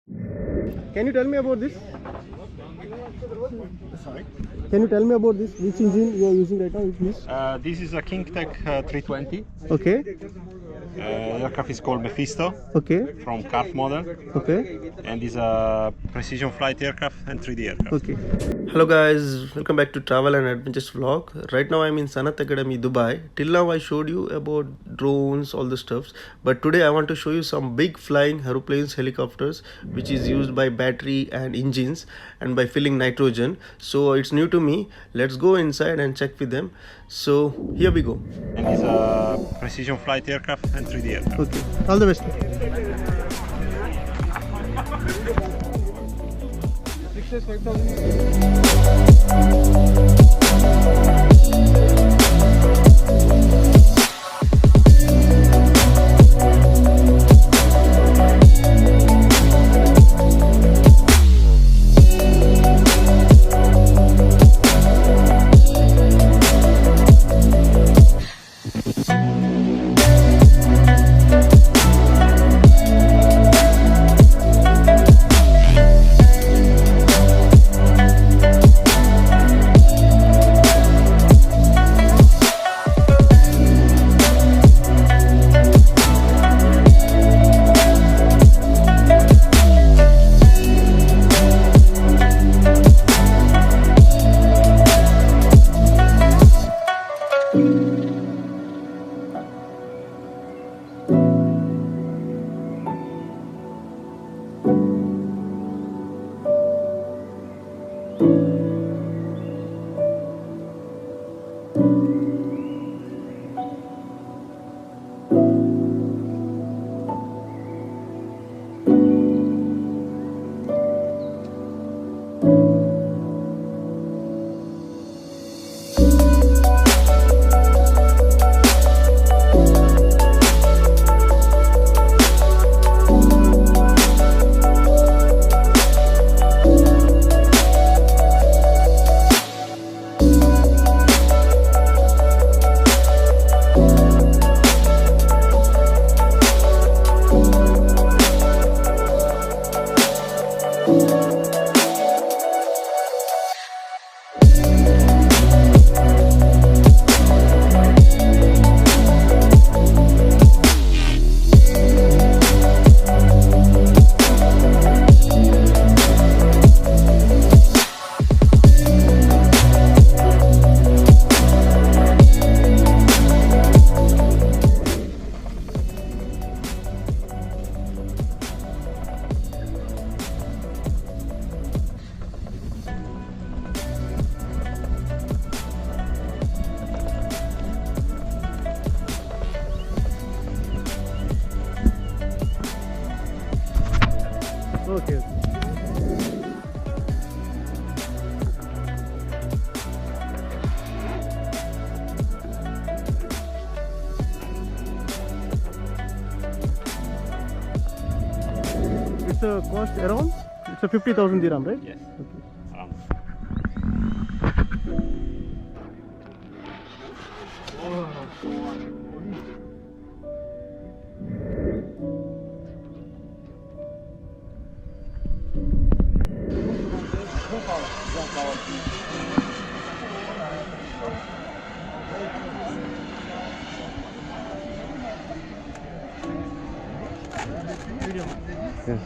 Can you tell me about this? Sorry? Can you tell me about this? Which engine you are using right now? This is a Kingtech 320. Okay. Aircraft is called Mephisto Okay. from CARF model, Okay. and is a precision flight aircraft and 3D aircraft. Okay. Hello guys, welcome back to Travel and Adventures vlog. Right now I'm in Sanat Academy, Dubai. Till now I showed you about drones, all the stuffs. But today I want to show you some big flying aeroplanes, helicopters, which is used by battery and engines and by filling nitrogen. So it's new to me. Let's go inside and check with them. So here we go. And is a precision flight aircraft and 3D aircraft. Okay. All the best. Okay. It's a cost around? It's a 50,000 dirham, right? Yes. Okay. Around. Yes.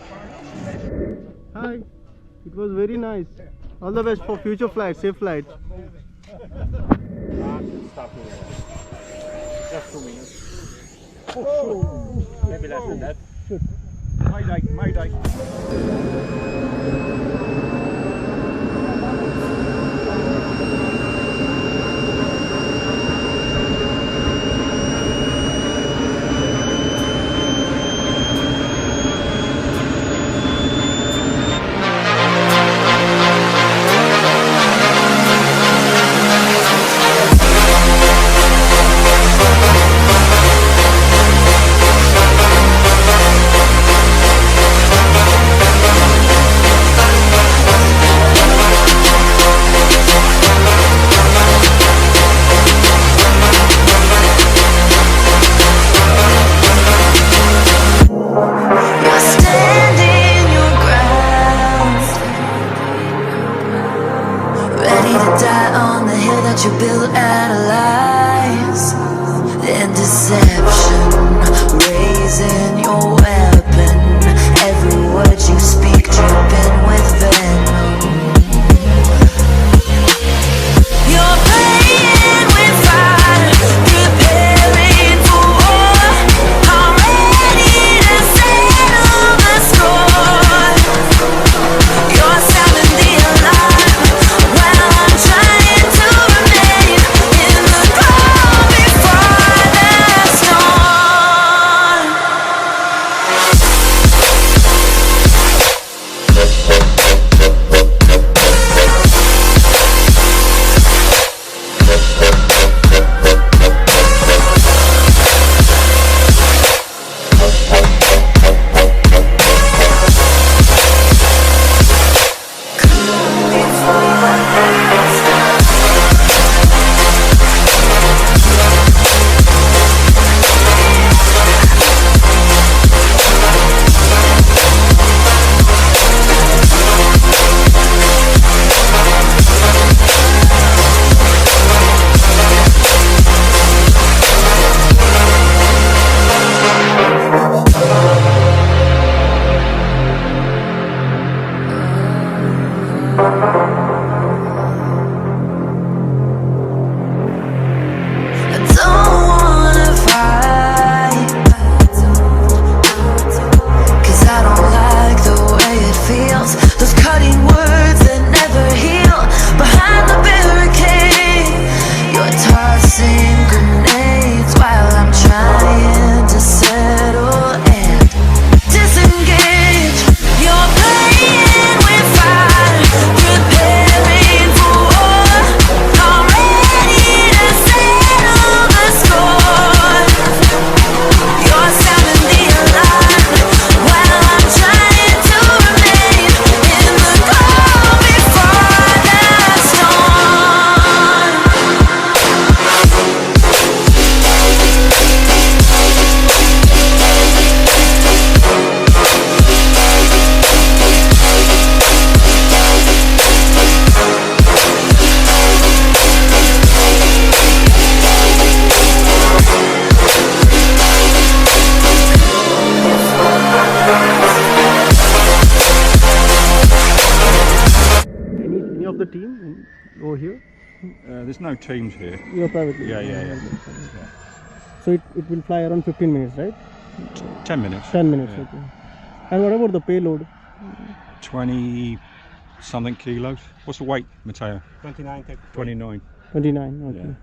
Hi. It was very nice. All the best for future flights, safe flights. Just 2 minutes. Maybe less than that. My die. of the team over here? There's no teams here. You're privately? Yeah. So it will fly around 15 minutes, right? 10 minutes. 10 minutes, Yeah. okay. And what about the payload? 20 something kilos. What's the weight, Matteo? 29. 29. 29, okay. Yeah.